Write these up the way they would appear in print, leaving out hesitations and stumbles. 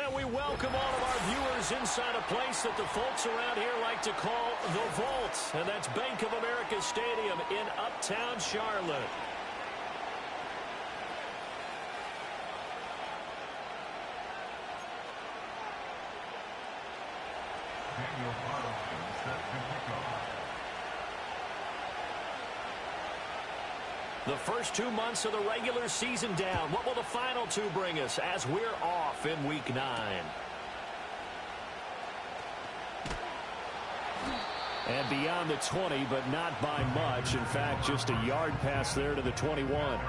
And we welcome all of our viewers inside a place that the folks around here like to call the Vault. And that's Bank of America Stadium in Uptown Charlotte. The first 2 months of the regular season down. What will the final two bring us as we're off in Week 9? And beyond the 20, but not by much. In fact, just a yard pass there to the 21.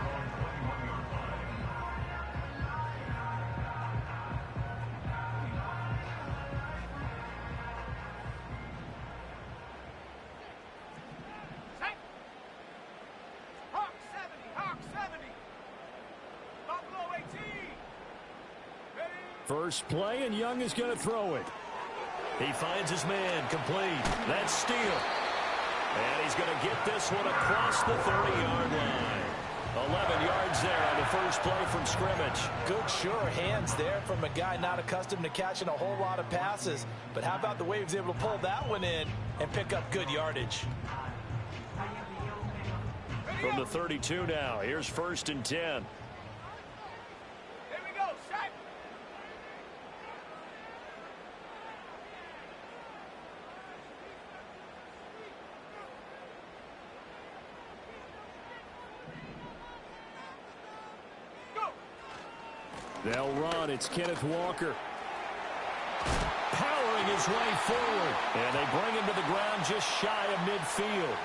First play, and Young is going to throw it. He finds his man, complete. That's steal. And he's going to get this one across the 30-yard line. 11 yards there on the first play from scrimmage. Good, sure hands there from a guy not accustomed to catching a whole lot of passes. But how about the way he was able to pull that one in and pick up good yardage? From the 32 now, here's 1st and 10. They'll run. It's Kenneth Walker. Powering his way forward. And they bring him to the ground just shy of midfield.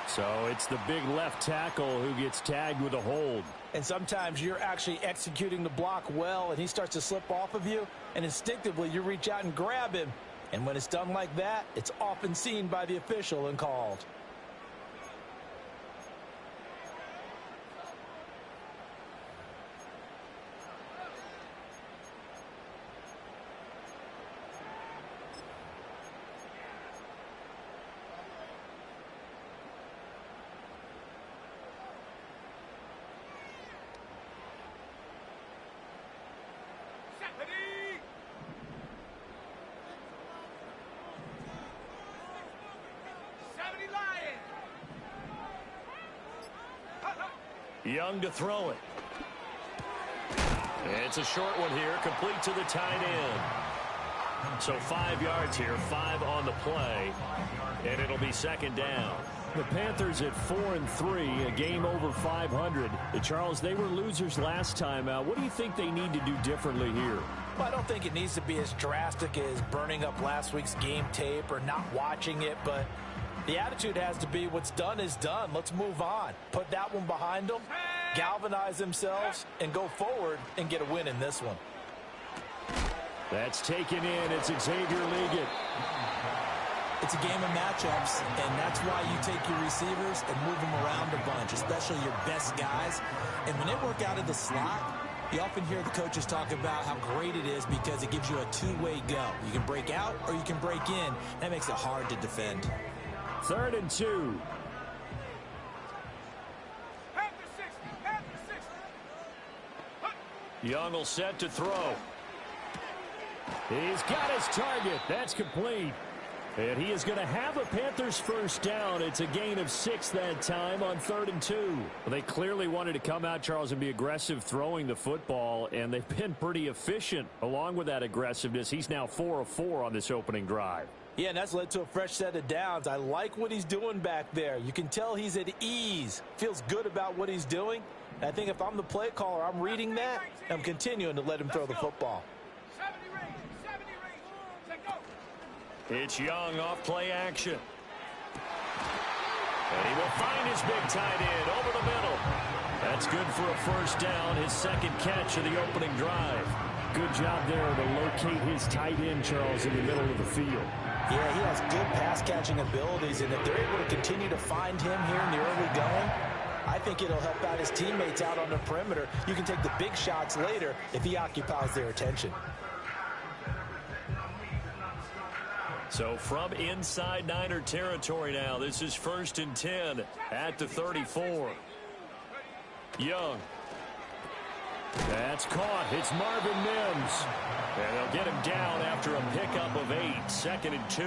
So it's the big left tackle who gets tagged with a hold. And sometimes you're actually executing the block well, and he starts to slip off of you, and instinctively you reach out and grab him. And when it's done like that, it's often seen by the official and called. Young to throw it. It's a short one here, complete to the tight end. So 5 yards here, 5 on the play, and it'll be 2nd down. The Panthers at 4-3, a game over 500. Charles, they were losers last time out. What do you think they need to do differently here? Well, I don't think it needs to be as drastic as burning up last week's game tape or not watching it, but the attitude has to be what's done is done. Let's move on. Put that one behind them, galvanize themselves, and go forward and get a win in this one. That's taken in. It's Xavier Liggett. It's a game of matchups, and that's why you take your receivers and move them around a bunch, especially your best guys. And when they work out of the slot, you often hear the coaches talk about how great it is because it gives you a two-way go. You can break out or you can break in. That makes it hard to defend. 3rd and 2. Young will set to throw. He's got his target. That's complete. And he is going to have a Panthers first down. It's a gain of 6 that time on 3rd and 2. Well, they clearly wanted to come out, Charles, and be aggressive throwing the football, and they've been pretty efficient along with that aggressiveness. He's now 4 of 4 on this opening drive. Yeah, and that's led to a fresh set of downs. I like what he's doing back there. You can tell he's at ease. Feels good about what he's doing. And I think if I'm the play caller, I'm reading that. I'm continuing to let him throw the football. It's Young off play action. And he will find his big tight end over the middle. That's good for a first down, his 2nd catch of the opening drive. Good job there to locate his tight end, Charles, in the middle of the field. Yeah, he has good pass-catching abilities, and if they're able to continue to find him here in the early going, I think it'll help out his teammates out on the perimeter. You can take the big shots later if he occupies their attention. So from inside Niner territory now, this is 1st and 10 at the 34. Young. That's caught. It's Marvin Mims. And they'll get him down after a pickup of 8. 2nd and 2.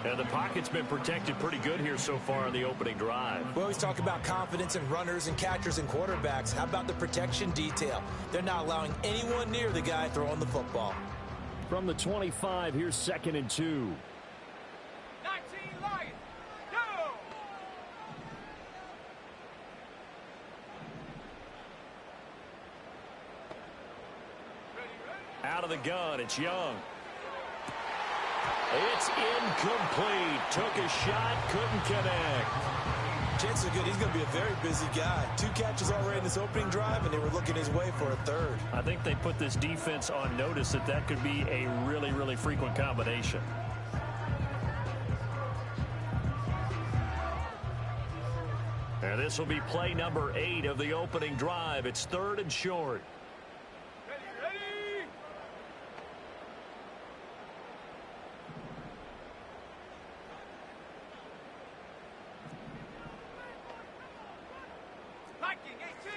And the pocket's been protected pretty good here so far in the opening drive. We always talk about confidence in runners and catchers and quarterbacks. How about the protection detail? They're not allowing anyone near the guy throwing the football. From the 25, here's 2nd and 2. 19 Lions, go! Out of the gun, it's Young. It's incomplete. Took a shot, couldn't connect. Chances are good he's going to be a very busy guy. 2 catches already in this opening drive, and they were looking his way for a 3rd. I think they put this defense on notice that could be a really, really frequent combination. And this will be play number 8 of the opening drive. It's 3rd and short. Ready? Viking 18.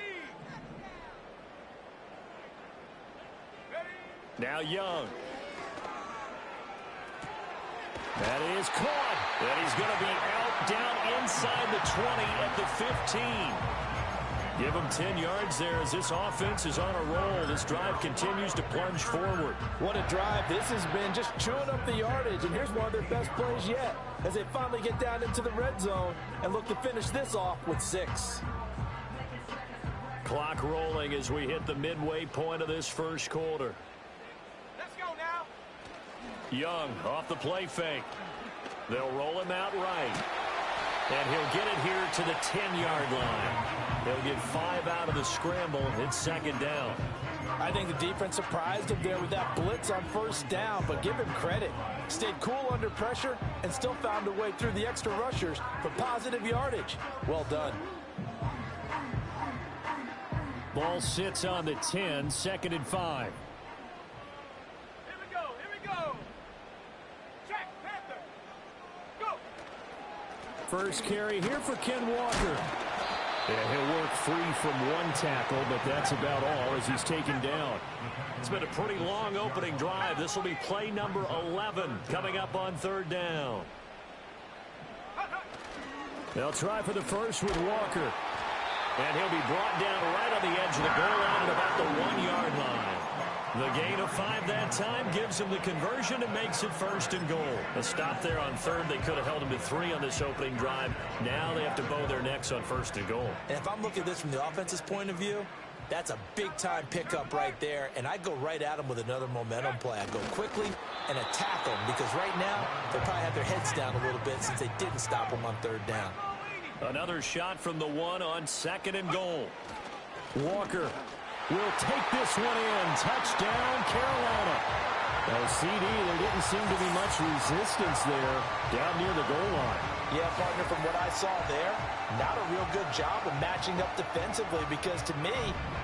Ready? Now Young. That is caught. And he's going to be out down inside the 20 at the 15. Give him 10 yards there as this offense is on a roll. This drive continues to plunge forward. What a drive this has been, just chewing up the yardage. And here's one of their best plays yet as they finally get down into the red zone and look to finish this off with 6. Clock rolling as we hit the midway point of this first quarter. Let's go now. Young off the play fake. They'll roll him out right. And he'll get it here to the 10-yard line. They'll get 5 out of the scramble. It's 2nd down. I think the defense surprised him there with that blitz on 1st down, but give him credit. Stayed cool under pressure and still found a way through the extra rushers for positive yardage. Well done. Ball sits on the 10, 2nd and 5. Here we go. Check, Panther. Go. First carry here for Ken Walker. Yeah, he'll work free from 1 tackle, but that's about all as he's taken down. It's been a pretty long opening drive. This will be play number 11 coming up on 3rd down. They'll try for the first with Walker. And he'll be brought down right on the edge of the goal line at about the 1-yard line. The gain of 5 that time gives him the conversion and makes it 1st and goal. A stop there on 3rd. They could have held him to 3 on this opening drive. Now they have to bow their necks on 1st and goal. And if I'm looking at this from the offense's point of view, that's a big-time pickup right there, and I go right at him with another momentum play. I go quickly and attack them because right now they probably have their heads down a little bit since they didn't stop them on 3rd down. Another shot from the 1 on 2nd and goal. Walker will take this one in. Touchdown, Carolina. Now, CD, there didn't seem to be much resistance there down near the goal line. Yeah, partner, from what I saw there, not a real good job of matching up defensively because to me,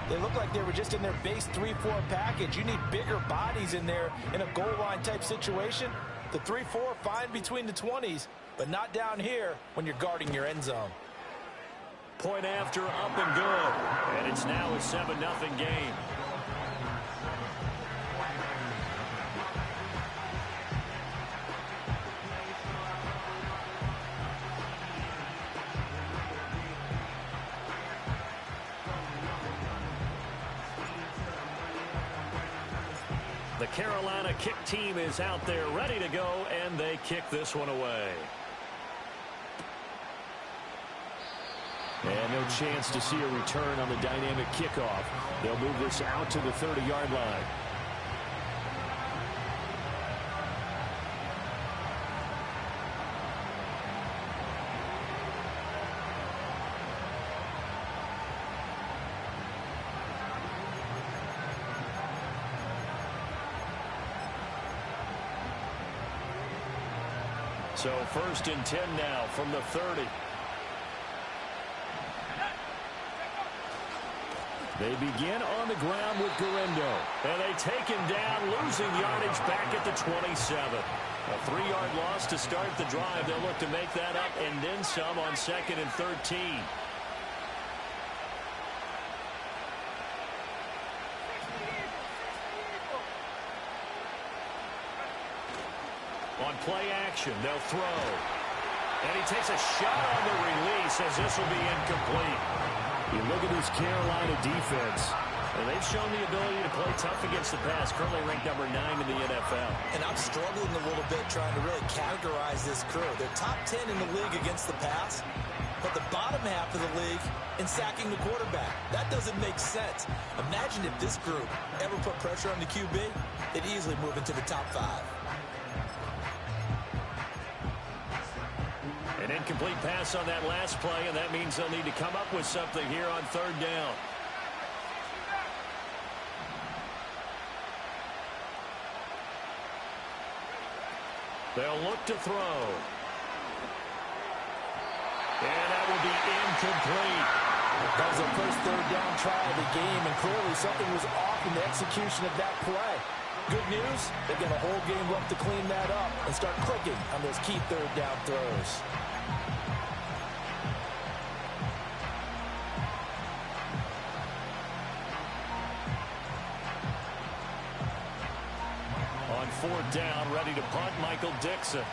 they look like they were just in their base 3-4 package. You need bigger bodies in there in a goal line type situation. The 3-4 fine between the 20s, but not down here when you're guarding your end zone. Point after, up and good. And it's now a 7-0 game. The Carolina kick team is out there ready to go, and they kick this one away. And no chance to see a return on the dynamic kickoff. They'll move this out to the 30-yard line. So 1st and 10 now from the 30. They begin on the ground with Garendo. And they take him down, losing yardage back at the 27. A 3-yard loss to start the drive. They'll look to make that up and then some on 2nd and 13. play action. They'll throw. And he takes a shot on the release as this will be incomplete. You look at this Carolina defense, and they've shown the ability to play tough against the pass, currently ranked number 9 in the NFL. And I'm struggling a little bit trying to really categorize this crew. They're top 10 in the league against the pass, but the bottom half of the league in sacking the quarterback. That doesn't make sense. Imagine if this group ever put pressure on the QB, they'd easily move into the top 5. An incomplete pass on that last play, and that means they'll need to come up with something here on third down. They'll look to throw. And that will be incomplete. That was the first third down try of the game, and clearly something was off in the execution of that play. Good news, they've got a whole game left to clean that up and start clicking on those key third down throws. On fourth down, ready to punt, Michael Dixon.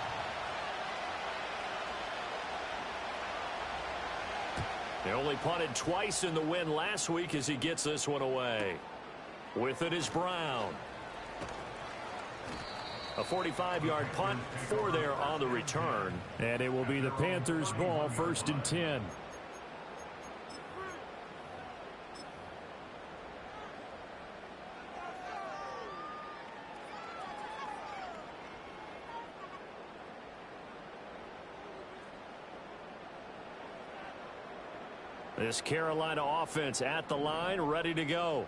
They only punted twice in the win last week as he gets this one away. With it is Brown. A 45-yard punt, 4 there on the return. And it will be the Panthers' ball, 1st and 10. This Carolina offense at the line, ready to go.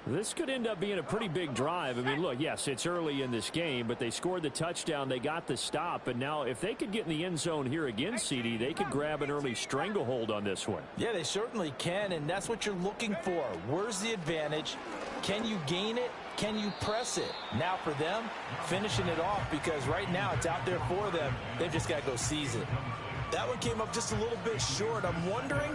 This could end up being a pretty big drive. I mean, look, yes, it's early in this game, but they scored the touchdown. They got the stop. And now if they could get in the end zone here again, CD, they could grab an early stranglehold on this one. Yeah, they certainly can, and that's what you're looking for. Where's the advantage? Can you gain it? Can you press it? Now for them, finishing it off, because right now it's out there for them. They've just got to go seize it. That one came up just a little bit short. I'm wondering,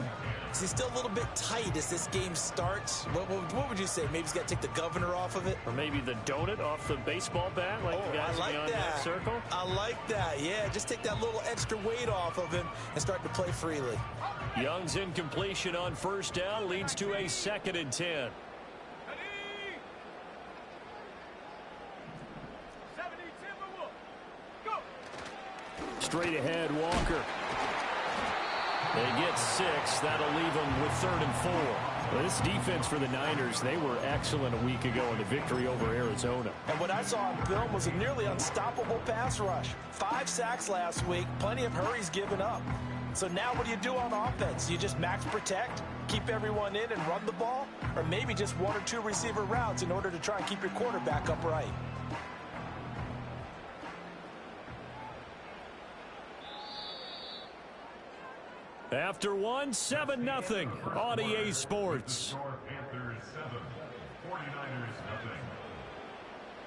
is he still a little bit tight as this game starts? What would you say? Maybe he's got to take the governor off of it? Or maybe the donut off the baseball bat, like the guys I like beyond that circle? I like that. Yeah, just take that little extra weight off of him and start to play freely. Young's incompletion on first down leads to a 2nd and 10. Straight ahead, Walker. They get 6. That'll leave them with 3rd and 4. Well, this defense for the Niners, they were excellent a week ago in the victory over Arizona. And what I saw on film was a nearly unstoppable pass rush. 5 sacks last week, plenty of hurries given up. So now what do you do on offense? You just max protect, keep everyone in and run the ball? Or maybe just 1 or 2 receiver routes in order to try and keep your quarterback upright? After 1, 7-0 on EA Sports.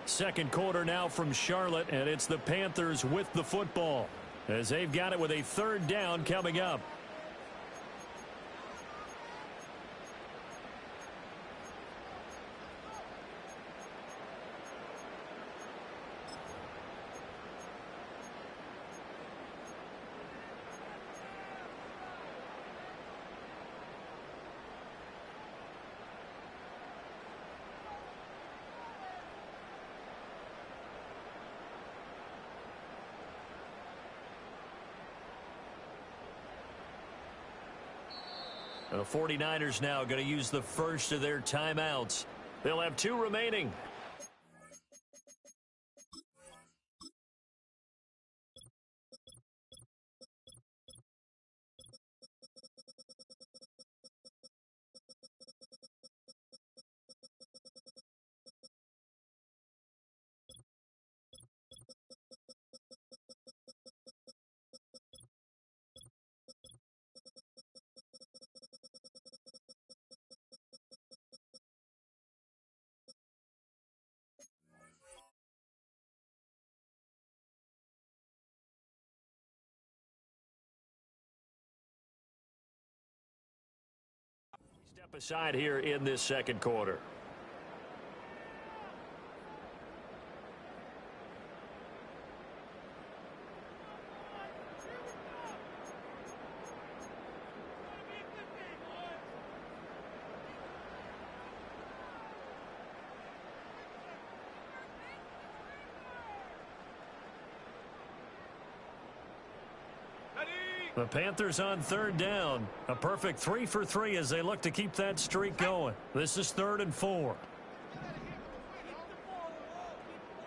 Second quarter now from Charlotte, and it's the Panthers with the football as they've got it with a 3rd down coming up. The 49ers now going to use the first of their timeouts. They'll have 2 remaining. Step aside here in this second quarter. The Panthers on third down. A perfect 3 for 3 as they look to keep that streak going. This is 3rd and 4.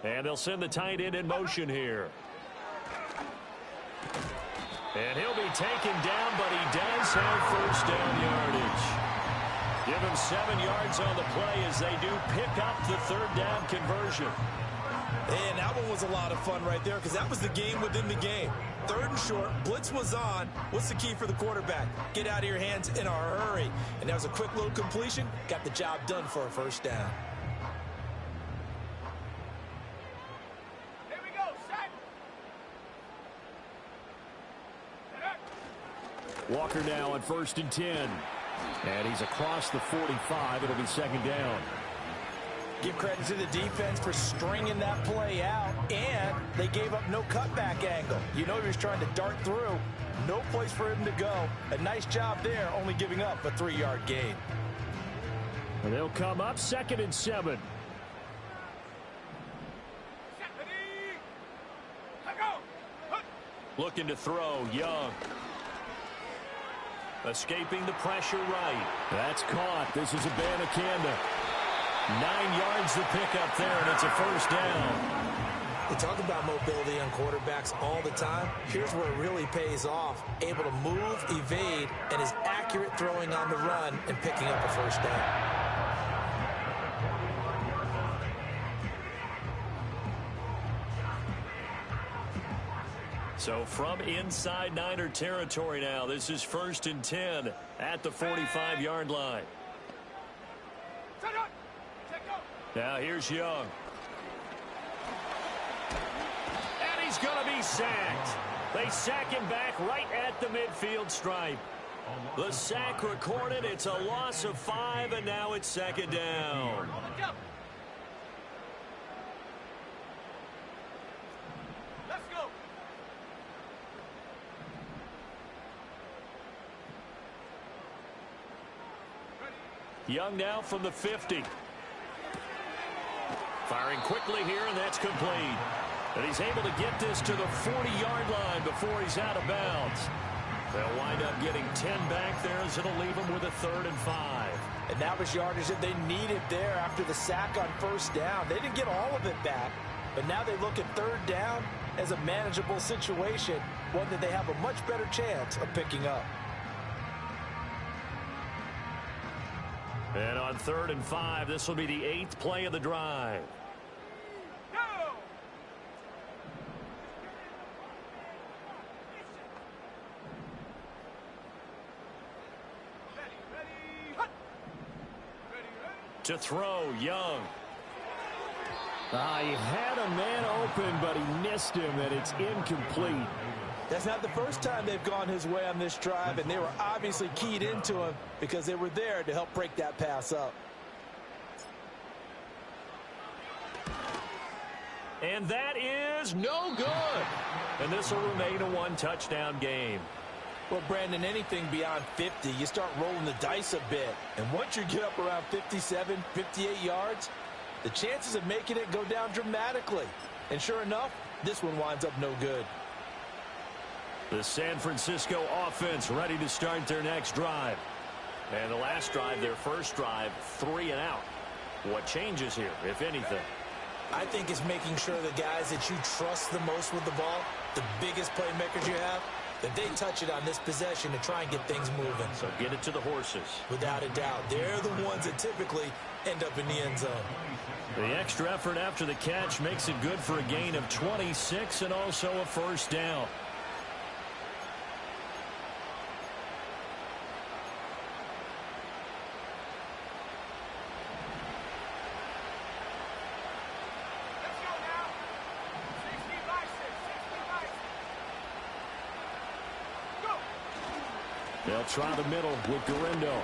And they'll send the tight end in motion here. And he'll be taken down, but he does have first down yardage. Give him 7 yards on the play as they do pick up the 3rd down conversion. And that one was a lot of fun right there because that was the game within the game. 3rd and short, blitz was on. What's the key for the quarterback? Get out of your hands in a hurry. And that was a quick little completion. Got the job done for a first down. Here we go, set. Walker now on 1st and 10. And he's across the 45. It'll be 2nd down. Give credit to the defense for stringing that play out, and they gave up no cutback angle. You know he was trying to dart through. No place for him to go. A nice job there, only giving up a 3-yard gain. And they'll come up 2nd and 7. Set, ready. Go. Looking to throw, Young. Escaping the pressure right. That's caught. This is Abanikanda. 9 yards to pick up there, and it's a first down. They talk about mobility on quarterbacks all the time. Here's where it really pays off. Able to move, evade, and is accurate throwing on the run and picking up a first down. So from inside Niner territory now, this is 1st and 10 at the 45-yard line. Set up. Check go. Now here's Young. And he's going to be sacked. They sack him back right at the midfield stripe. The sack recorded. It's a loss of 5, and now it's 2nd down. Jump. Let's go. Young now from the 50. Firing quickly here, and that's complete. And he's able to get this to the 40-yard line before he's out of bounds. They'll wind up getting 10 back there as it'll leave them with a 3rd and 5. And that was yardage that they needed there after the sack on first down. They didn't get all of it back, but now they look at 3rd down as a manageable situation, one that they have a much better chance of picking up. And on 3rd and 5, this will be the 8th play of the drive. Go. Ready. Hut. Ready. To throw, Young. He had a man open, but he missed him, and it's incomplete. That's not the first time they've gone his way on this drive, and they were obviously keyed into him because they were there to help break that pass up. And that is no good. And this will remain a 1-touchdown game. Well, Brandon, anything beyond 50, you start rolling the dice a bit. And once you get up around 57, 58 yards, the chances of making it go down dramatically. And sure enough, this one winds up no good. The San Francisco offense ready to start their next drive. And the last drive, their first drive, 3 and out. What changes here, if anything? I think it's making sure the guys that you trust the most with the ball, the biggest playmakers you have, that they touch it on this possession to try and get things moving. So get it to the horses. Without a doubt. They're the ones that typically end up in the end zone. The extra effort after the catch makes it good for a gain of 26 and also a first down. Let's go now. 60 by 6. 60 by 6. Go. They'll try the middle with Garindo.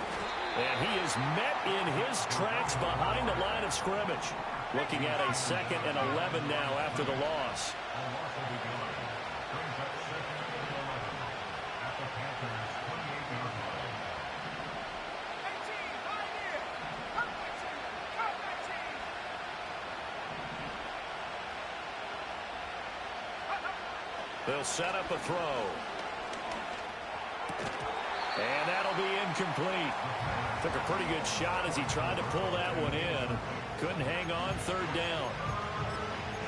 And he is met in his tracks behind the line of scrimmage. Looking at a 2nd and 11 now after the loss. They'll set up a throw. And that'll be incomplete. Took a pretty good shot as he tried to pull that one in. Couldn't hang on, third down.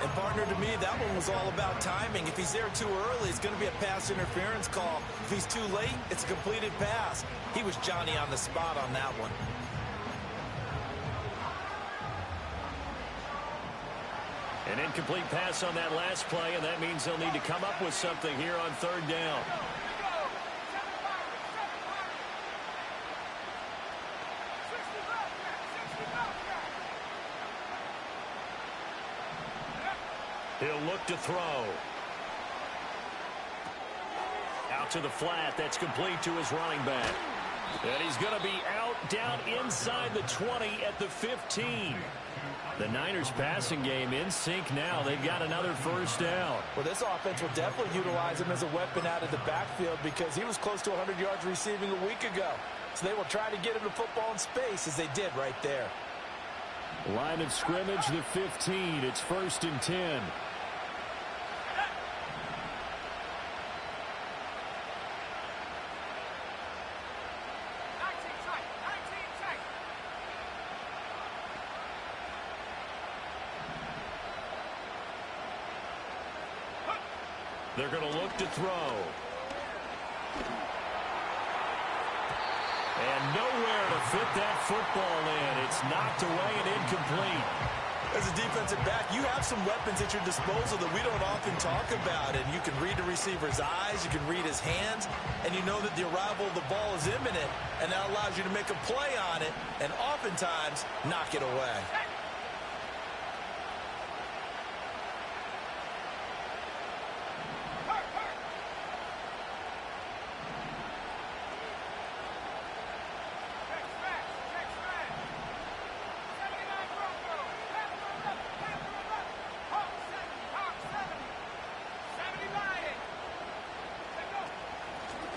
And partner, to me, that one was all about timing. If he's there too early, it's going to be a pass interference call. If he's too late, it's a completed pass. He was Johnny on the spot on that one. An incomplete pass on that last play, and that means they'll need to come up with something here on third down. He'll look to throw. Out to the flat. That's complete to his running back. And he's going to be out down inside the 20 at the 15. The Niners passing game in sync now. They've got another first down. Well, this offense will definitely utilize him as a weapon out of the backfield because he was close to 100 yards receiving a week ago. So they will try to get him the football in space as they did right there. Line of scrimmage, the 15. It's 1st and 10. They're going to look to throw. And nowhere to fit that football in. It's knocked away and incomplete. As a defensive back, you have some weapons at your disposal that we don't often talk about. And you can read the receiver's eyes, you can read his hands, and you know that the arrival of the ball is imminent. And that allows you to make a play on it and oftentimes knock it away.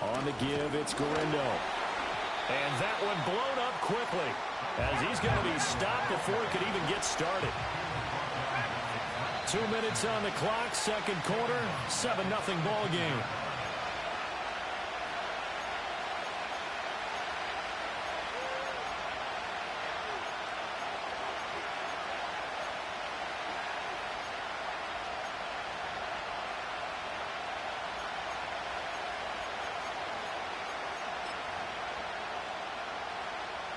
On the give, it's Gorindo. And that one blown up quickly as he's going to be stopped before he could even get started. 2 minutes on the clock, second quarter, 7-0 ball game.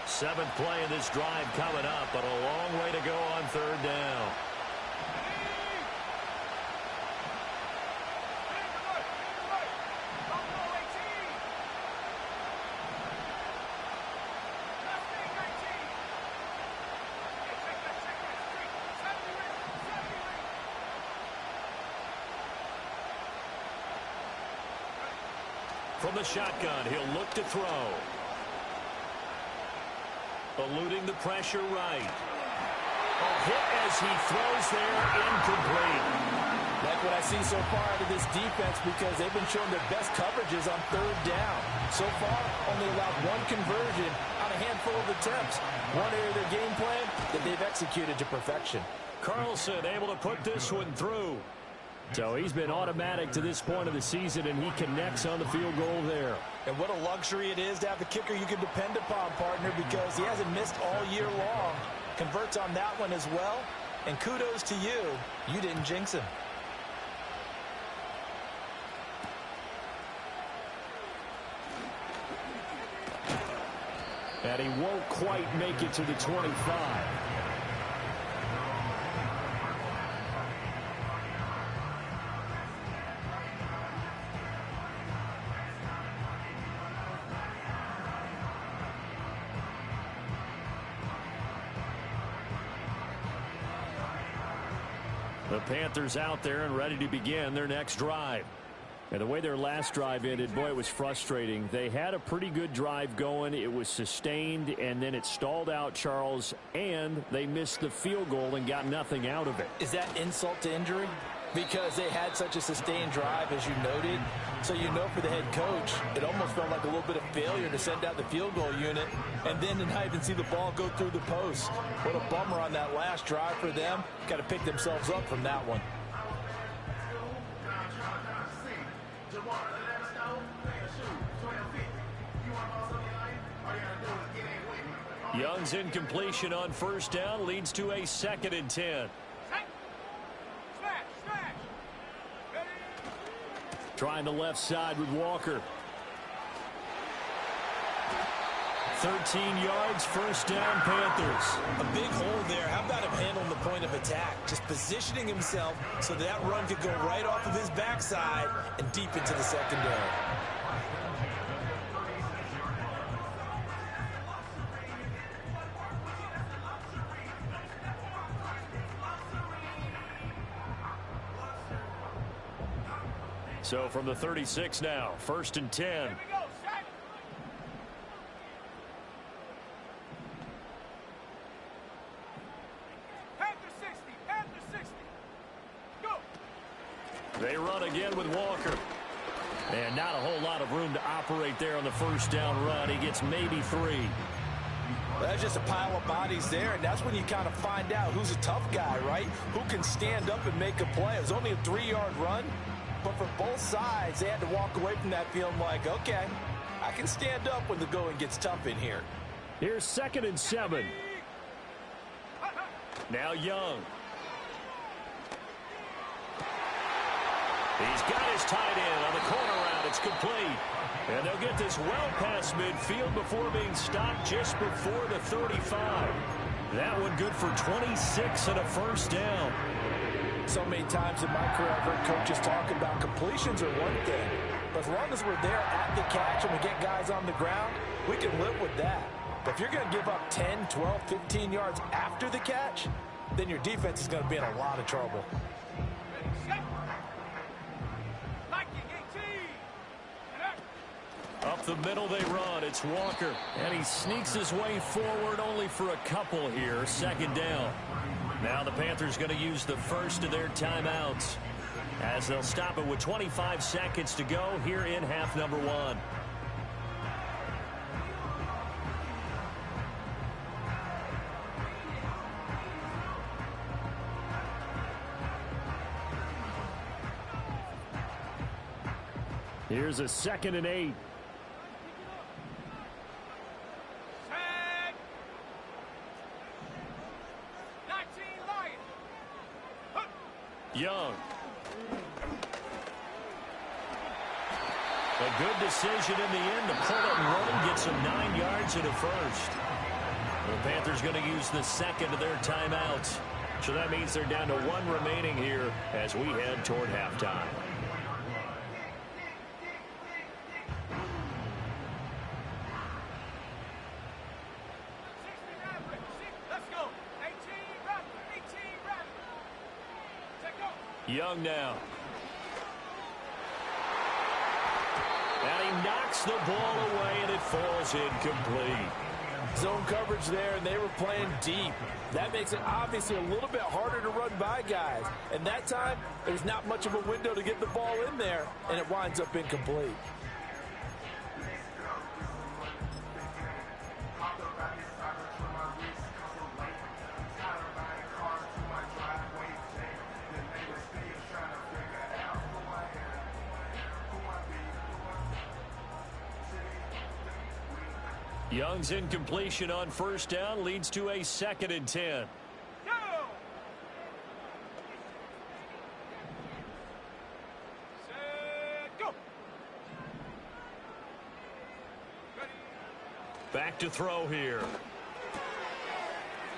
Seventh play of this drive coming up, but a long way to go on third down. From the shotgun, he'll look to throw. Eluding the pressure right. A hit as he throws there, incomplete. Like what I see so far out of this defense because they've been showing their best coverages on third down. So far, only allowed one conversion on a handful of attempts. One area of their game plan that they've executed to perfection. Carlson able to put this one through. So he's been automatic to this point of the season, and he connects on the field goal there. And what a luxury it is to have a kicker you can depend upon, partner, because he hasn't missed all year long. Converts on that one as well. And kudos to you. You didn't jinx him. And he won't quite make it to the 25. The Panthers out there and ready to begin their next drive. And the way their last drive ended, boy, it was frustrating. They had a pretty good drive going. It was sustained, and then it stalled out, Charles, and they missed the field goal and got nothing out of it. Is that insult to injury? Because they had such a sustained drive, as you noted. So you know for the head coach, it almost felt like a little bit of failure to send out the field goal unit and then to not even see the ball go through the post. What a bummer on that last drive for them. Got to pick themselves up from that one. Young's incompletion on first down leads to a 2nd and 10. Smash, smash. Ready? Trying the left side with Walker. 13 yards, first down, Panthers. A big hole there. How about him handling the point of attack? Just positioning himself so that run could go right off of his backside and deep into the secondary. So from the 36 now, 1st and 10. Here we go, set. Panther 60, Panther 60. Go. They run again with Walker. And not a whole lot of room to operate there on the first down run. He gets maybe 3. That's just a pile of bodies there, and that's when you kind of find out who's a tough guy, right? Who can stand up and make a play. It was only a 3-yard run, but for both sides, they had to walk away from that feeling like, okay, I can stand up when the going gets tough in here. Here's 2nd and 7. Now Young. He's got his tight end on the corner route. It's complete. And they'll get this well past midfield before being stopped just before the 35. That one good for 26 and a first down. So many times in my career, I've heard coaches talk about completions are one thing. But as long as we're there at the catch and we get guys on the ground, we can live with that. But if you're going to give up 10, 12, 15 yards after the catch, then your defense is going to be in a lot of trouble. Ready, set. Liking 18. Up the middle they run. It's Walker. And he sneaks his way forward only for a couple here. 2nd down. Now the Panthers going to use the first of their timeouts as they'll stop it with 25 seconds to go here in half number 1. Here's a 2nd and 8. Set. 19 Lion. Huh. Young. A good decision in the end to pull it and run, get some 9 yards and a first. The Panthers going to use the 2nd of their timeouts. So that means they're down to 1 remaining here as we head toward halftime. Let's go. 18 Raptor, 18 Raptor. Take go. Young now. And he knocks the ball away, and it falls incomplete. Zone coverage there, and they were playing deep. That makes it obviously a little bit harder to run by guys. And that time, there's not much of a window to get the ball in there, and it winds up incomplete. Young's incompletion on first down leads to a 2nd and 10. Go. Set, go. Ready. Back to throw here.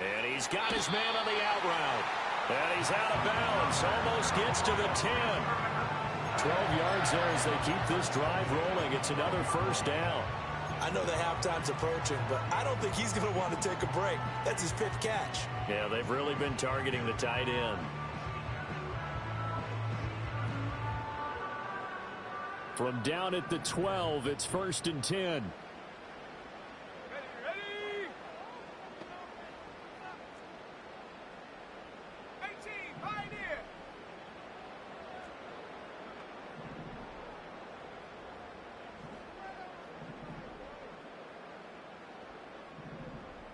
And he's got his man on the out route. And he's out of bounds. Almost gets to the 10. 12 yards there as they keep this drive rolling. It's another first down. I know the halftime's approaching, but I don't think he's going to want to take a break. That's his 5th catch. Yeah, they've really been targeting the tight end. From down at the 12, it's 1st and 10. Ready, ready. 18 Pioneer.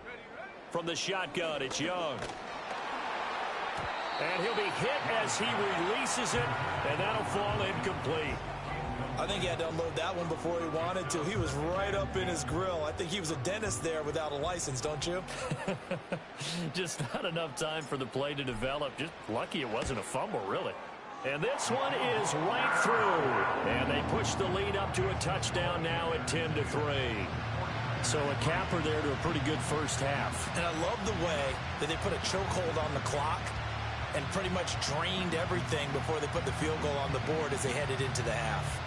Ready, ready. From the shotgun, it's Young. And he'll be hit as he releases it, and that'll fall incomplete. I think he had to unload that one before he wanted to. He was right up in his grill. I think he was a dentist there without a license, don't you? Just not enough time for the play to develop. Just lucky it wasn't a fumble, really. And this one is right through. And they push the lead up to a touchdown now at 10-3. So a capper there to a pretty good first half. And I love the way that they put a chokehold on the clock and pretty much drained everything before they put the field goal on the board as they headed into the half.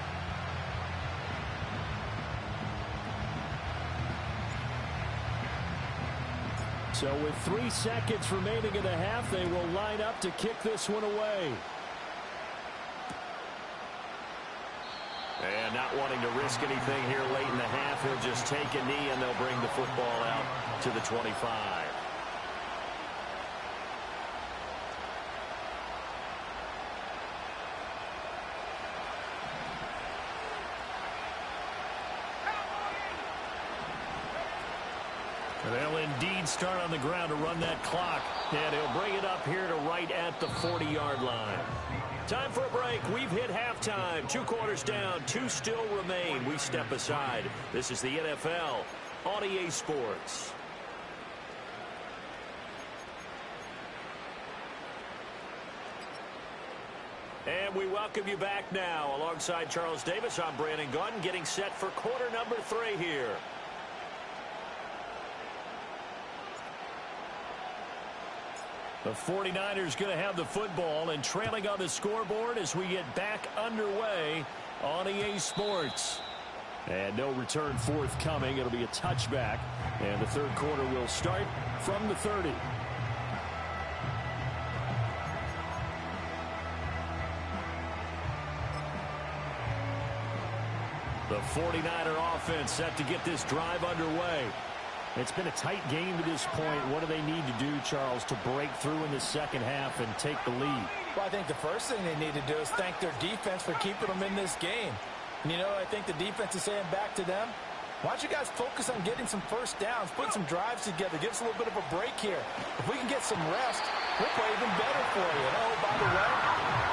So with 3 seconds remaining in the half, they will line up to kick this one away. And not wanting to risk anything here late in the half, he'll just take a knee and they'll bring the football out to the 25. They'll indeed start on the ground to run that clock. And he'll bring it up here to right at the 40-yard line. Time for a break. We've hit halftime. 2 quarters down. 2 still remain. We step aside. This is the NFL on EA Sports. And we welcome you back now. Alongside Charles Davis, I'm Brandon Gunn, getting set for quarter number 3 here. The 49ers going to have the football and trailing on the scoreboard as we get back underway on EA Sports. And no return forthcoming. It'll be a touchback. And the third quarter will start from the 30. The 49er offense set to get this drive underway. It's been a tight game to this point. What do they need to do, Charles, to break through in the second half and take the lead? Well, I think the first thing they need to do is thank their defense for keeping them in this game. And, you know, I think the defense is saying back to them, why don't you guys focus on getting some first downs, put some drives together, give us a little bit of a break here. If we can get some rest, we'll play even better for you. And, oh, by the way,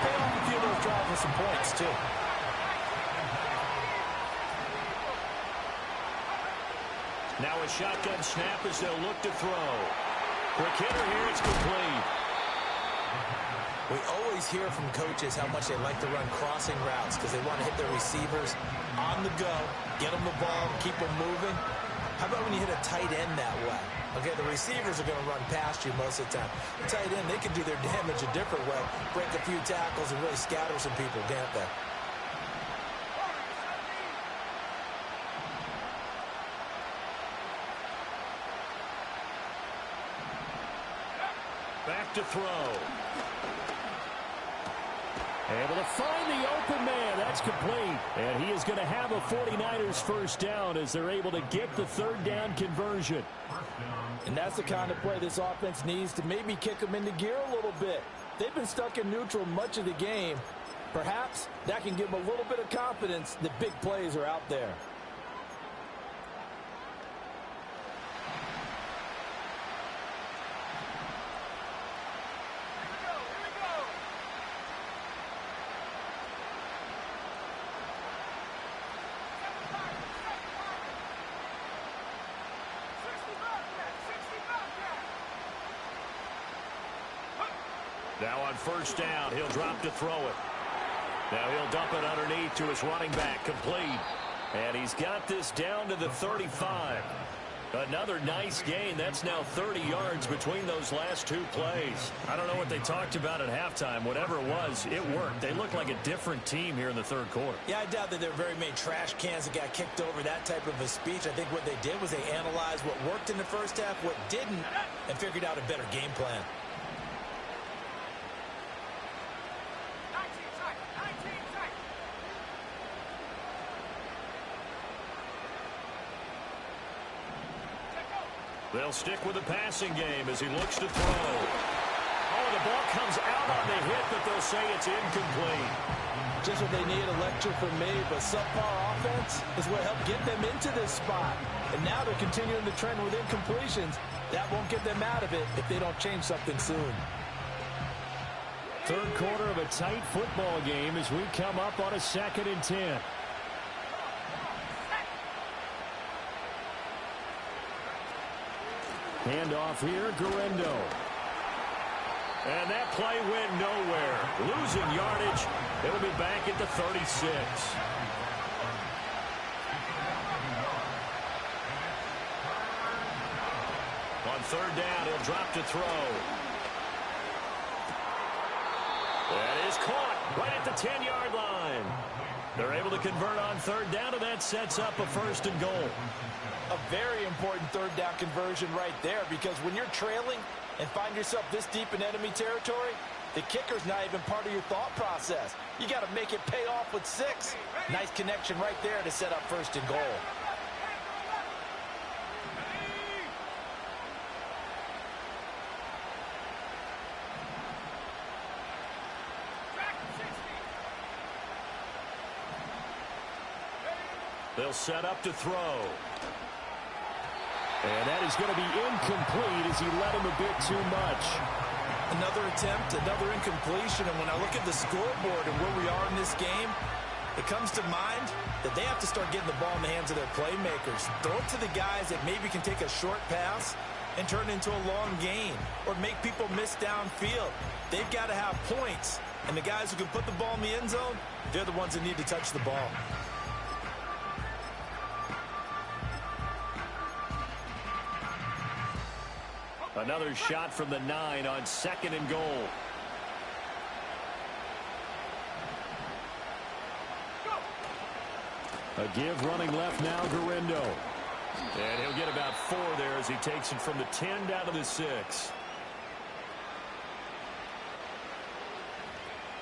pay off a few of those drives with some points, too. Now a shotgun snap as they'll look to throw. Quick hitter here, it's complete. We always hear from coaches how much they like to run crossing routes because they want to hit their receivers on the go, get them the ball, keep them moving. How about when you hit a tight end that way? Okay, the receivers are going to run past you most of the time. The tight end, they can do their damage a different way, break a few tackles and really scatter some people, can't they? Back to throw. Able to find the open man. That's complete. And he is going to have a 49ers first down as they're able to get the third down conversion. And that's the kind of play this offense needs to maybe kick them into gear a little bit. They've been stuck in neutral much of the game. Perhaps that can give them a little bit of confidence that big plays are out there. Now on first down, he'll drop to throw it. Now he'll dump it underneath to his running back, complete. And he's got this down to the 35. Another nice gain. That's now 30 yards between those last 2 plays. I don't know what they talked about at halftime. Whatever it was, it worked. They look like a different team here in the third quarter. Yeah, I doubt that there were very many trash cans that got kicked over, that type of a speech. I think what they did was they analyzed what worked in the first half, what didn't, and figured out a better game plan. They'll stick with the passing game as he looks to throw. Oh, the ball comes out on the hit, but they'll say it's incomplete. Just what they need, a lecture from me, but subpar offense is what helped get them into this spot. And now they're continuing the trend with incompletions. That won't get them out of it if they don't change something soon. Third quarter of a tight football game as we come up on a 2nd and 10. Handoff here, Guerrero. And that play went nowhere. Losing yardage. It'll be back at the 36. On third down, he'll drop to throw. That is caught right at the 10-yard line. They're able to convert on third down, and that sets up a 1st and goal. A very important third down conversion right there, because when you're trailing and find yourself this deep in enemy territory, the kicker's not even part of your thought process. You got to make it pay off with 6. Nice connection right there to set up 1st and goal. They'll set up to throw. And that is going to be incomplete as he led him a bit too much. Another attempt, another incompletion. And when I look at the scoreboard and where we are in this game, it comes to mind that they have to start getting the ball in the hands of their playmakers. Throw it to the guys that maybe can take a short pass and turn it into a long gain or make people miss downfield. They've got to have points. And the guys who can put the ball in the end zone, they're the ones that need to touch the ball. Another shot from the 9 on 2nd and goal. A give running left now, Guerrero. And he'll get about 4 there as he takes it from the 10 down to the 6.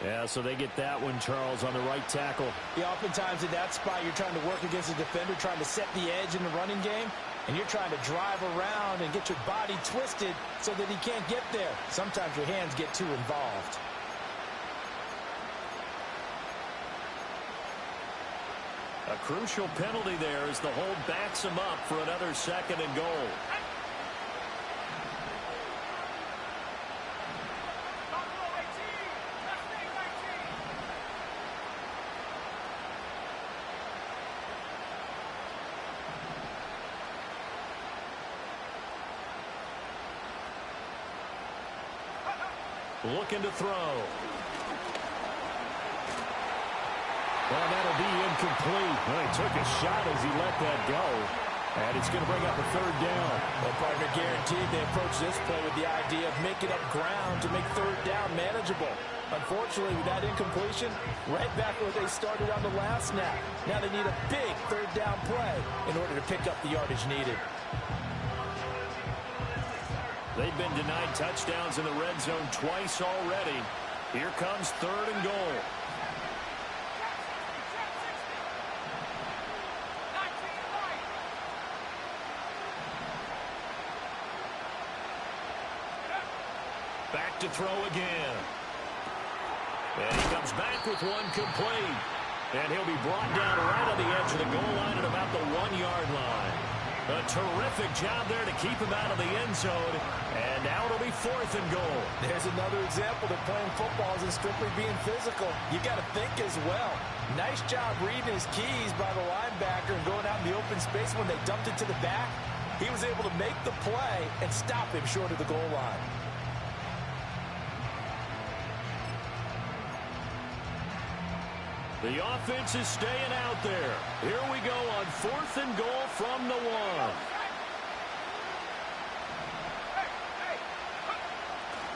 Yeah, so they get that one, Charles, on the right tackle. Yeah, oftentimes in that spot, you're trying to work against a defender, trying to set the edge in the running game, and you're trying to drive around and get your body twisted so that he can't get there. Sometimes your hands get too involved. A crucial penalty there as the hold backs him up for another 2nd and goal. Looking to throw. Well, that'll be incomplete. Well, he took a shot as he let that go. And it's going to bring up a 3rd down. Well, partner, guaranteed they approach this play with the idea of making up ground to make 3rd down manageable. Unfortunately, with that incompletion, right back where they started on the last snap. Now they need a big 3rd down play in order to pick up the yardage needed. They've been denied touchdowns in the red zone twice already. Here comes 3rd and goal. Back to throw again. And he comes back with one complete. And he'll be brought down right on the edge of the goal line at about the 1-yard line. A terrific job there to keep him out of the end zone. And now it'll be 4th and goal. There's another example that playing football isn't strictly being physical. You got to think as well. Nice job reading his keys by the linebacker and going out in the open space when they dumped it to the back. He was able to make the play and stop him short of the goal line. The offense is staying out there. Here we go on 4th and goal from the 1.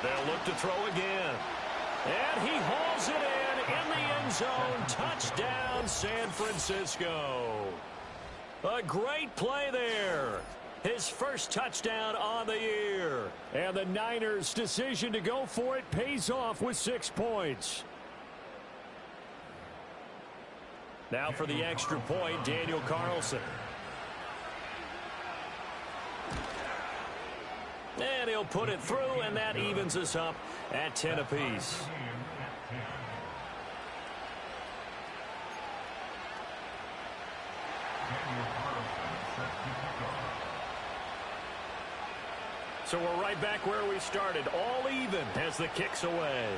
They'll look to throw again. And he hauls it in the end zone. Touchdown, San Francisco. A great play there. His first touchdown on the year. And the Niners' decision to go for it pays off with 6 points. Now for the extra point, Daniel Carlson. And he'll put it through, and that evens us up at 10 apiece. So we're right back where we started, all even as the kick's away.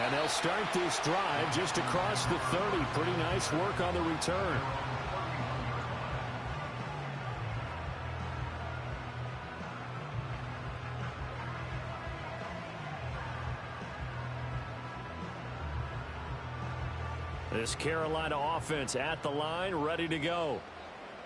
And they'll start this drive just across the 30. Pretty nice work on the return. This Carolina offense at the line, ready to go.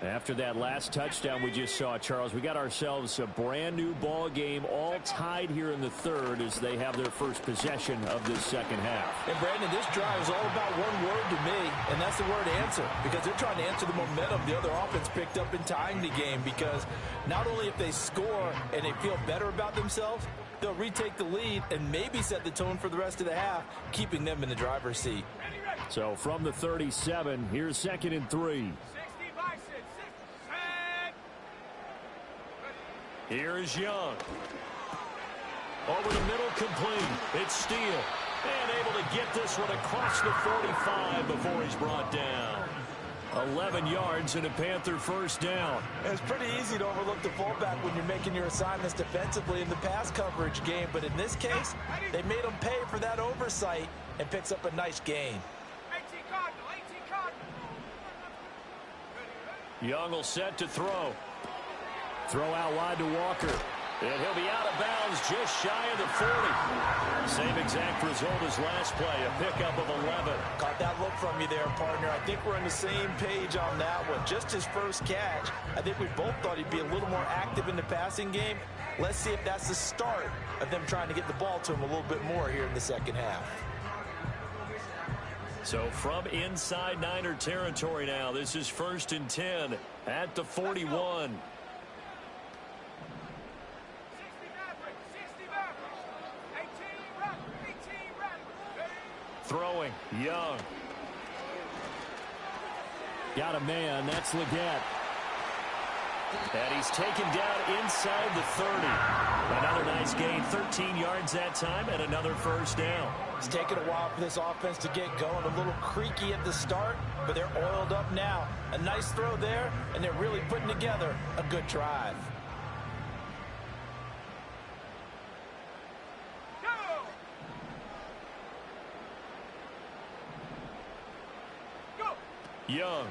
After that last touchdown we just saw, Charles, we got ourselves a brand new ball game, all tied here in the third as they have their first possession of this second half. And Brandon, this drive is all about one word to me, and that's the word answer, because they're trying to answer the momentum the other offense picked up in tying the game, because not only if they score and they feel better about themselves, they'll retake the lead and maybe set the tone for the rest of the half, keeping them in the driver's seat. So from the 37, here's 2nd and 3. Here's Young. Over the middle, complete. It's Steele. And able to get this one across the 45 before he's brought down. 11 yards and a Panther first down. It's pretty easy to overlook the fullback when you're making your assignments defensively in the pass coverage game. But in this case, they made him pay for that oversight and picks up a nice gain. Young will set to throw. Throw out wide to Walker. And he'll be out of bounds just shy of the 40. Same exact result as last play, a pickup of 11. Caught that look from you there, partner. I think we're on the same page on that one. Just his first catch. I think we both thought he'd be a little more active in the passing game. Let's see if that's the start of them trying to get the ball to him a little bit more here in the second half. So from inside Niner territory now, this is 1st and 10 at the 41. Throwing, Young. Got a man, that's Leggett. And he's taken down inside the 30. Another nice gain, 13 yards that time, and another first down. It's taken a while for this offense to get going. A little creaky at the start, but they're oiled up now. A nice throw there, and they're really putting together a good drive. Young.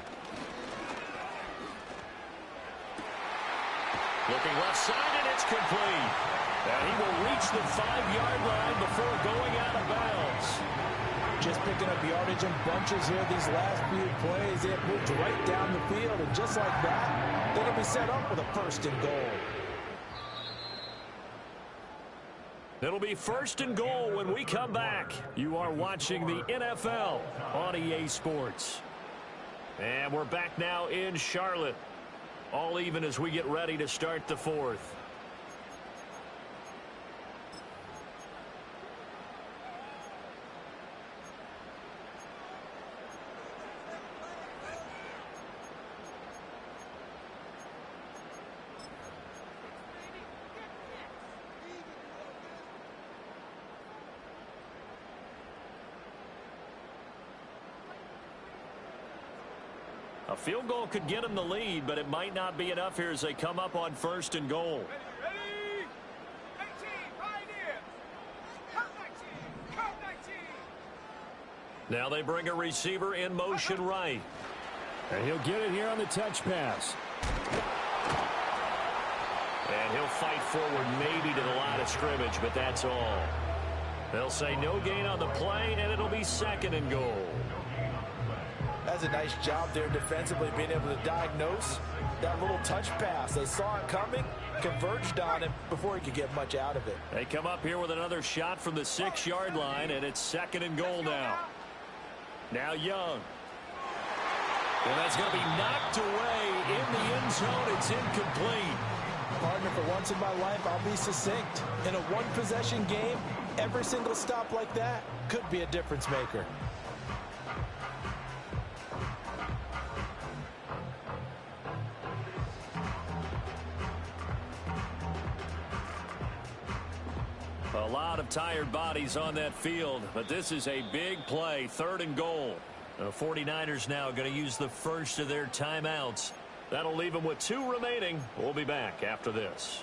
Looking left side, and it's complete. And he will reach the 5-yard line before going out of bounds. Just picking up yardage in bunches here these last few plays. They have moved right down the field, and just like that, they're going to be set up with a 1st and goal. It'll be 1st and goal when we come back. You are watching the NFL on EA Sports. And we're back now in Charlotte. All even as we get ready to start the 4th. A field goal could get them the lead, but it might not be enough here as they come up on 1st and goal. Ready? 18, Pioneers. Come 19, come 19. Now they bring a receiver in motion right. And he'll get it here on the touch pass. And he'll fight forward maybe to the line of scrimmage, but that's all. They'll say no gain on the play, and it'll be 2nd and goal. That's a nice job there defensively, being able to diagnose that little touch pass. They saw it coming, converged on him before he could get much out of it. They come up here with another shot from the 6-yard line, and it's 2nd and goal now. Now Young. And that's going to be knocked away in the end zone. It's incomplete. Partner, for once in my life, I'll be succinct. In a one-possession game, every single stop like that could be a difference maker. A lot of tired bodies on that field, but this is a big play, 3rd and goal. The 49ers now going to use the first of their timeouts. That'll leave them with 2 remaining. We'll be back after this.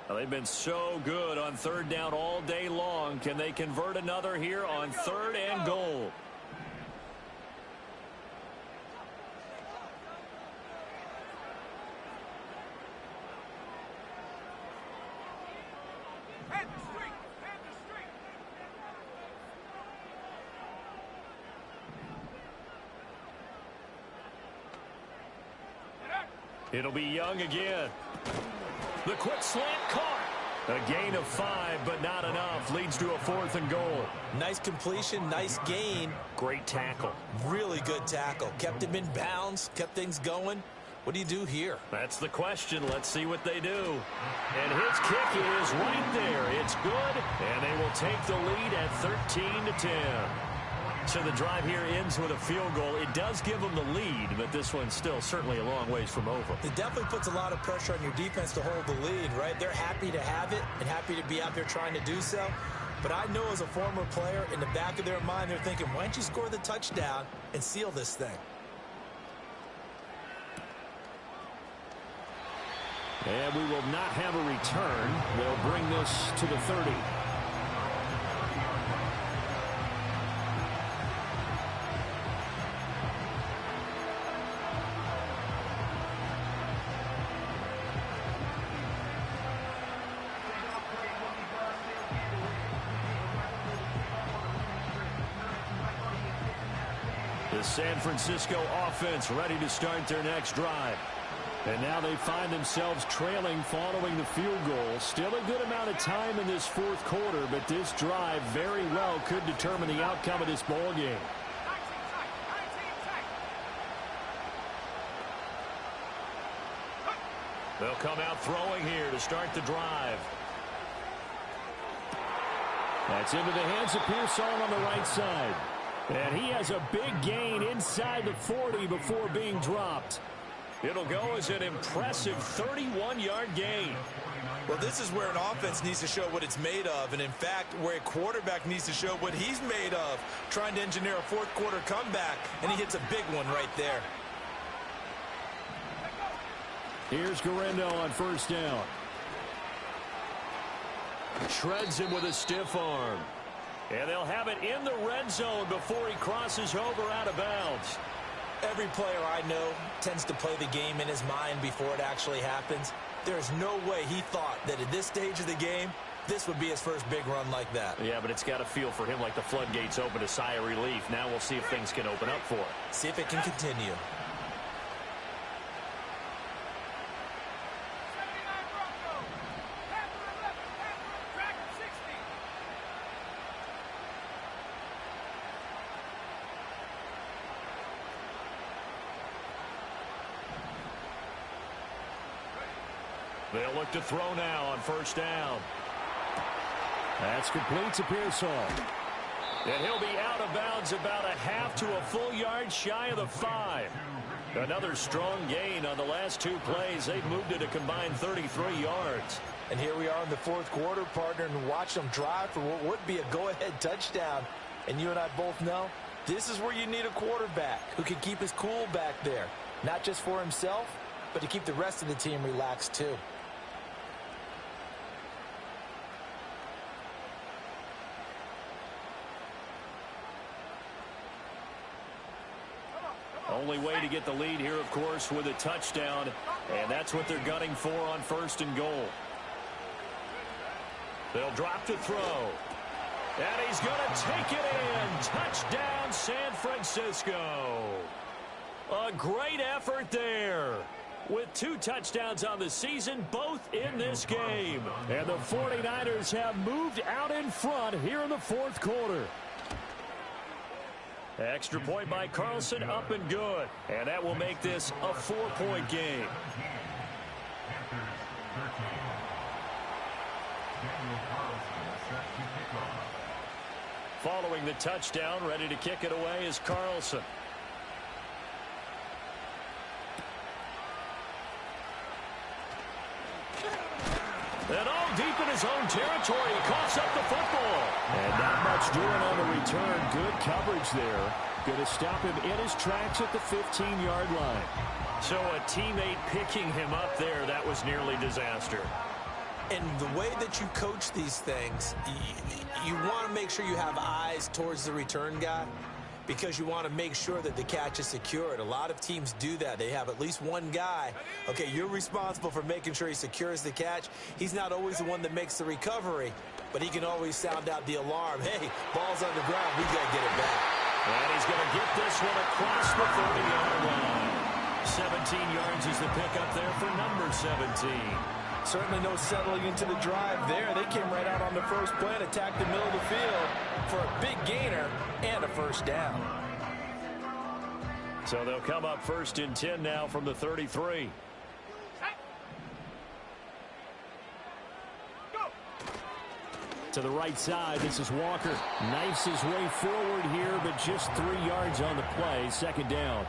Well, they've been so good on third down all day long. Can they convert another here on third and goal? It'll be Young again. The quick slant caught. A gain of 5, but not enough. Leads to a 4th and goal. Nice completion, nice gain. Great tackle. Really good tackle. Kept him in bounds, kept things going. What do you do here? That's the question. Let's see what they do. And his kick is right there. It's good, and they will take the lead at 13-10. So the drive here ends with a field goal. It does give them the lead, but this one's still certainly a long ways from over. It definitely puts a lot of pressure on your defense to hold the lead, right? They're happy to have it and happy to be out there trying to do so. But I know as a former player, in the back of their mind, they're thinking, why don't you score the touchdown and seal this thing? And we will not have a return. They'll bring this to the 30. The San Francisco offense ready to start their next drive. And now they find themselves trailing following the field goal. Still a good amount of time in this fourth quarter, but this drive very well could determine the outcome of this ball game. They'll come out throwing here to start the drive. That's into the hands of Pearson on the right side. And he has a big gain inside the 40 before being dropped. It'll go as an impressive 31-yard gain. Well, this is where an offense needs to show what it's made of. And, in fact, where a quarterback needs to show what he's made of, trying to engineer a fourth-quarter comeback, and he hits a big one right there. Here's Garendo on first down. Shreds him with a stiff arm. And they'll have it in the red zone before he crosses over out of bounds. Every player I know tends to play the game in his mind before it actually happens. There's no way he thought that at this stage of the game, this would be his first big run like that. Yeah, but it's got to feel for him like the floodgates open, a sigh of relief. Now we'll see if things can open up for him. See if it can continue. They'll look to throw now on first down. That's complete to Pearson. And he'll be out of bounds about a half to a full yard shy of the 5. Another strong gain on the last 2 plays. They've moved it a combined 33 yards. And here we are in the fourth quarter, partner, and watch them drive for what would be a go-ahead touchdown. And you and I both know this is where you need a quarterback who can keep his cool back there. Not just for himself, but to keep the rest of the team relaxed too. Only way to get the lead here, of course, with a touchdown, and that's what they're gunning for on first and goal. They'll drop to throw, and he's going to take it in. Touchdown, San Francisco. A great effort there, with 2 touchdowns on the season, both in this game. And the 49ers have moved out in front here in the fourth quarter. Extra point by Carlson, up and good. And that will make this a 4-point game. Following the touchdown, ready to kick it away is Carlson. And all deep in his own territory, he coughs up the football. And not much doing on the return. Good coverage there. Going to stop him in his tracks at the 15-yard line. So a teammate picking him up there, that was nearly disaster. And the way that you coach these things, you want to make sure you have eyes towards the return guy because you want to make sure that the catch is secured. A lot of teams do that. They have at least one guy. Okay, you're responsible for making sure he secures the catch. He's not always the one that makes the recovery, but he can always sound out the alarm. Hey, ball's on the ground. We got to get it back. And he's going to get this one across the 30-yard line. 17 yards is the pickup there for number 17. Certainly no settling into the drive there. They came right out on the first play and attacked the middle of the field for a big gainer and a first down. So they'll come up 1st and 10 now from the 33. To the right side, this is Walker. Knifes his way forward here, but just 3 yards on the play. 2nd down.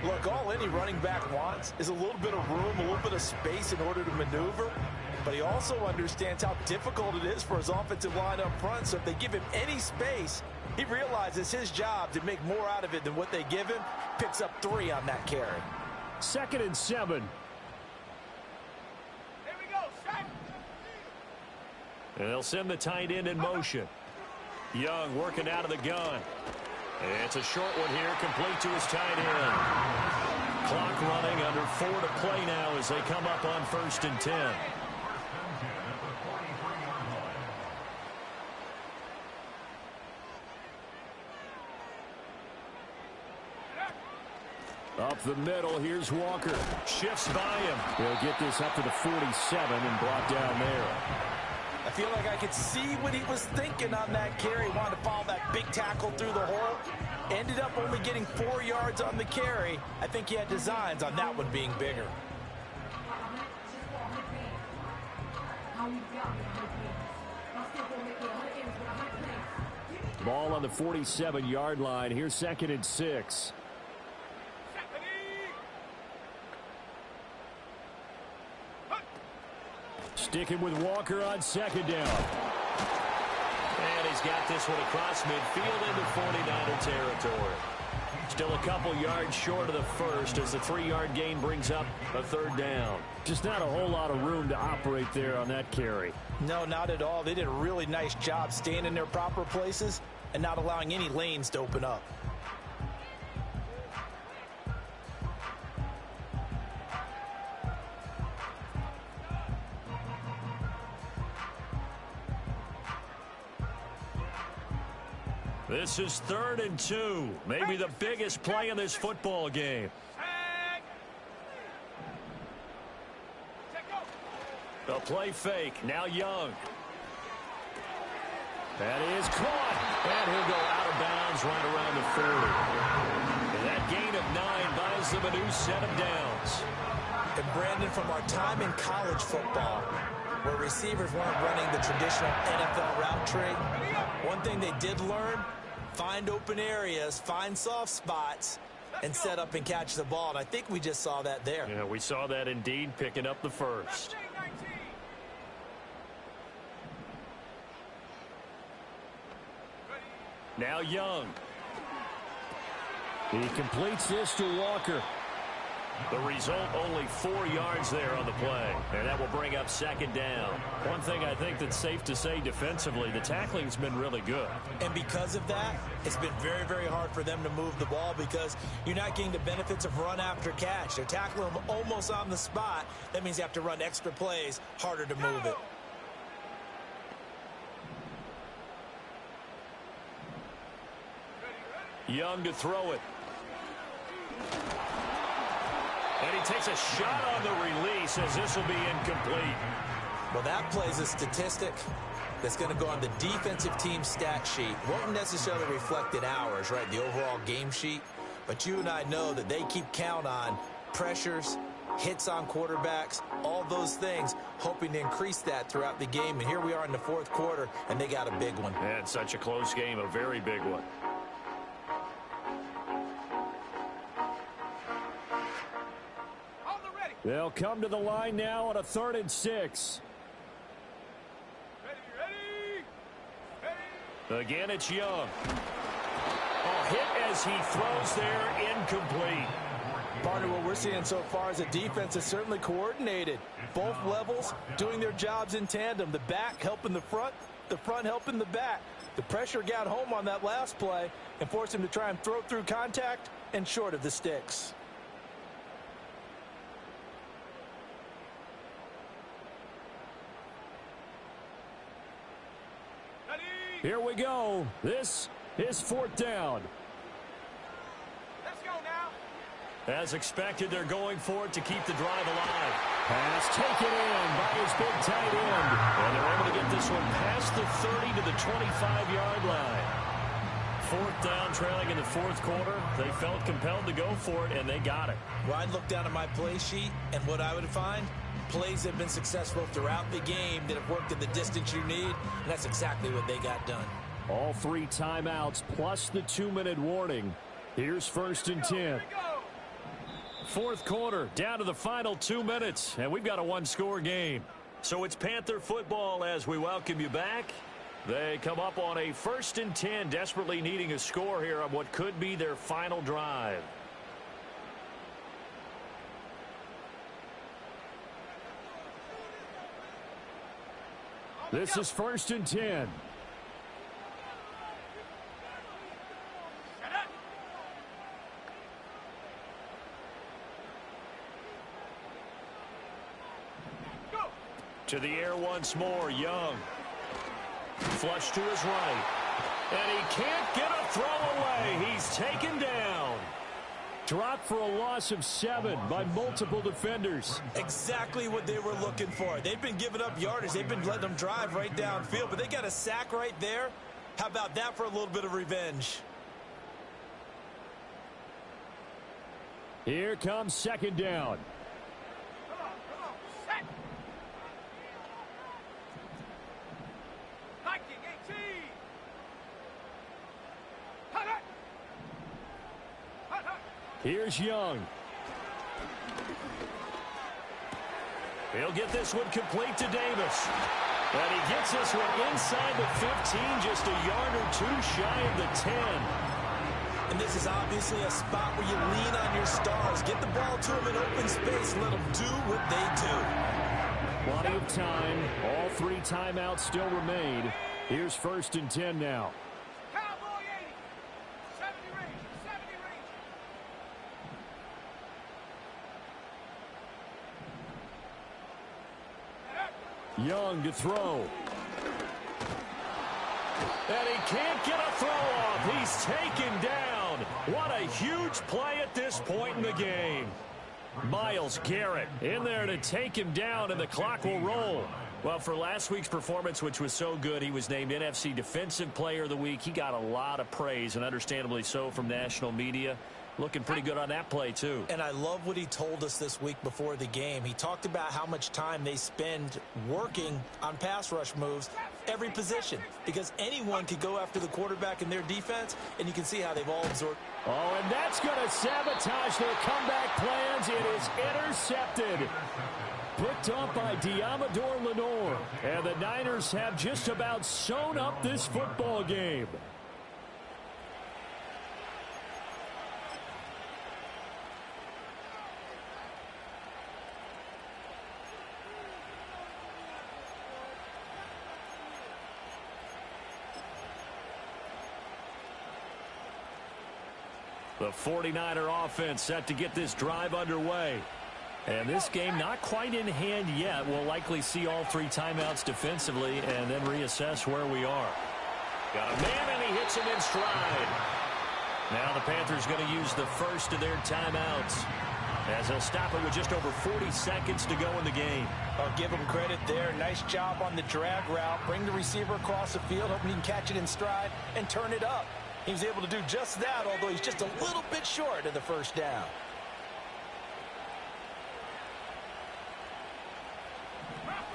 Look, all any running back wants is a little bit of room, a little bit of space in order to maneuver. But he also understands how difficult it is for his offensive line up front. So if they give him any space, he realizes his job to make more out of it than what they give him. Picks up 3 on that carry. 2nd and 7. Here we go, set. And they'll send the tight end in motion. Young working out of the gun. It's a short one here, complete to his tight end. Clock running, under 4 to play now as they come up on 1st and 10. Up the middle, here's Walker. Shifts by him. He'll get this up to the 47 and brought down there. I feel like I could see what he was thinking on that carry. Wanted to follow that big tackle through the hole. Ended up only getting 4 yards on the carry. I think he had designs on that one being bigger. Ball on the 47-yard line. Here's 2nd and 6. Sticking with Walker on 2nd down. And he's got this one across midfield into 49er territory. Still a couple yards short of the first as the 3-yard gain brings up a 3rd down. Just not a whole lot of room to operate there on that carry. No, not at all. They did a really nice job staying in their proper places and not allowing any lanes to open up. This is 3rd and 2. Maybe the biggest play in this football game. The play fake. Now Young. That is caught. And he'll go out of bounds right around the 40. And that gain of 9 buys them a new set of downs. And Brandon, from our time in college football, where receivers weren't running the traditional NFL route tree, one thing they did learn, find open areas, find soft spots, and set up and catch the ball. And I think we just saw that there. Yeah, we saw that indeed, picking up the first. Now Young. He completes this to Walker. The result, only 4 yards there on the play. And that will bring up 2nd down. One thing I think that's safe to say defensively, the tackling's been really good. And because of that, it's been very, very hard for them to move the ball because you're not getting the benefits of run after catch. They're tackling them almost on the spot. That means you have to run extra plays, harder to move it. Young to throw it. And he takes a shot on the release as this will be incomplete. Well, that plays a statistic that's going to go on the defensive team stat sheet. Won't necessarily reflect in ours, right, the overall game sheet. But you and I know that they keep count on pressures, hits on quarterbacks, all those things, hoping to increase that throughout the game. And here we are in the 4th quarter, and they got a big one. And such a close game, a very big one. They'll come to the line now on a 3rd and 6. Again, it's Young. A hit as he throws there, incomplete. Partner, what we're seeing so far is a defense is certainly coordinated. Both levels doing their jobs in tandem. The back helping the front helping the back. The pressure got home on that last play and forced him to try and throw through contact and short of the sticks. Here we go. This is 4th down. Let's go now. As expected, they're going for it to keep the drive alive. Pass taken in by his big tight end. And they're able to get this one past the 30 to the 25-yard line. 4th down, trailing in the 4th quarter. They felt compelled to go for it, and they got it. Well, I'd look down at my play sheet, and what I would find, plays have been successful throughout the game that have worked in the distance you need, and that's exactly what they got done. All 3 timeouts plus the 2-minute warning. Here's 1st and 10. 4th quarter, down to the final 2 minutes, and we've got a 1-score game. So it's Panther football as we welcome you back. They come up on a 1st and 10, desperately needing a score here on what could be their final drive. This is 1st and 10. To the air once more, Young. Flush to his right. And he can't get a throw away. He's taken down. Dropped for a loss of 7 by multiple defenders. Exactly what they were looking for. They've been giving up yardage. They've been letting them drive right downfield, but they got a sack right there. How about that for a little bit of revenge? Here comes 2nd down. Here's Young. He'll get this one complete to Davis. And he gets this one inside the 15, just a yard or 2 shy of the 10. And this is obviously a spot where you lean on your stars. Get the ball to them in open space and let them do what they do. Plenty of time. All 3 timeouts still remain. Here's 1st and 10 now. Young to throw. And he can't get a throw off. He's taken down. What a huge play at this point in the game. Myles Garrett in there to take him down, and the clock will roll. Well, for last week's performance, which was so good, he was named NFC Defensive Player of the Week. He got a lot of praise, and understandably so, from national media. Looking pretty good on that play, too. And I love what he told us this week before the game. He talked about how much time they spend working on pass rush moves, every position, because anyone could go after the quarterback in their defense, and you can see how they've all absorbed. Oh, and that's going to sabotage their comeback plans. It is intercepted. Picked up by Diamador Lenore. And the Niners have just about sewn up this football game. The 49er offense set to get this drive underway. And this game not quite in hand yet. We'll likely see all 3 timeouts defensively and then reassess where we are. Got a man, and he hits him in stride. Now the Panthers going to use the first of their timeouts, as they'll stop it with just over 40 seconds to go in the game. I'll give him credit there. Nice job on the drag route. Bring the receiver across the field, hoping he can catch it in stride and turn it up. He was able to do just that, although he's just a little bit short of the first down.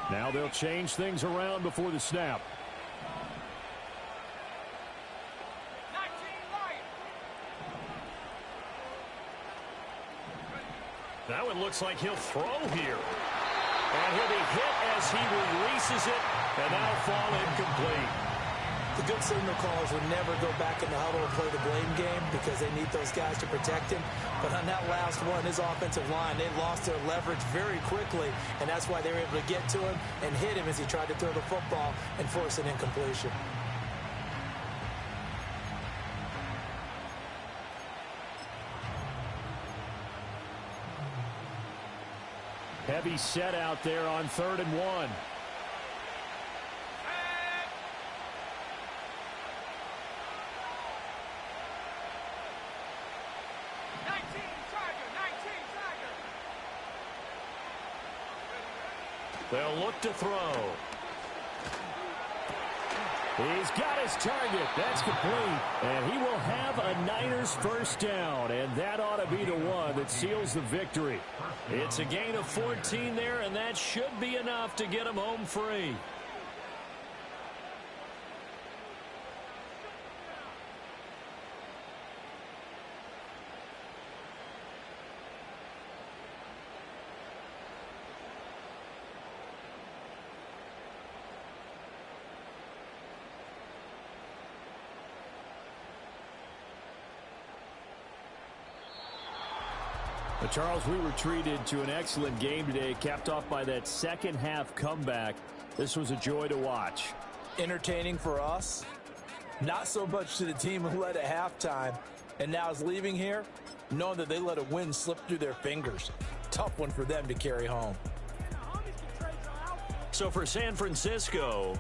Now they'll change things around before the snap. That one looks like he'll throw here. And he'll be hit as he releases it, and that'll fall incomplete. The good signal callers would never go back in the huddle and play the blame game because they need those guys to protect him. But on that last one, his offensive line, they lost their leverage very quickly, and that's why they were able to get to him and hit him as he tried to throw the football and force an incompletion. Heavy set out there on 3rd and 1. They'll look to throw. He's got his target. That's complete. And he will have a Niners first down. And that ought to be the one that seals the victory. It's a gain of 14 there, and that should be enough to get him home free. But Charles, we were treated to an excellent game today, capped off by that second half comeback. This was a joy to watch. Entertaining for us, not so much to the team who led at halftime and now is leaving here knowing that they let a win slip through their fingers. Tough one for them to carry home. So for San Francisco,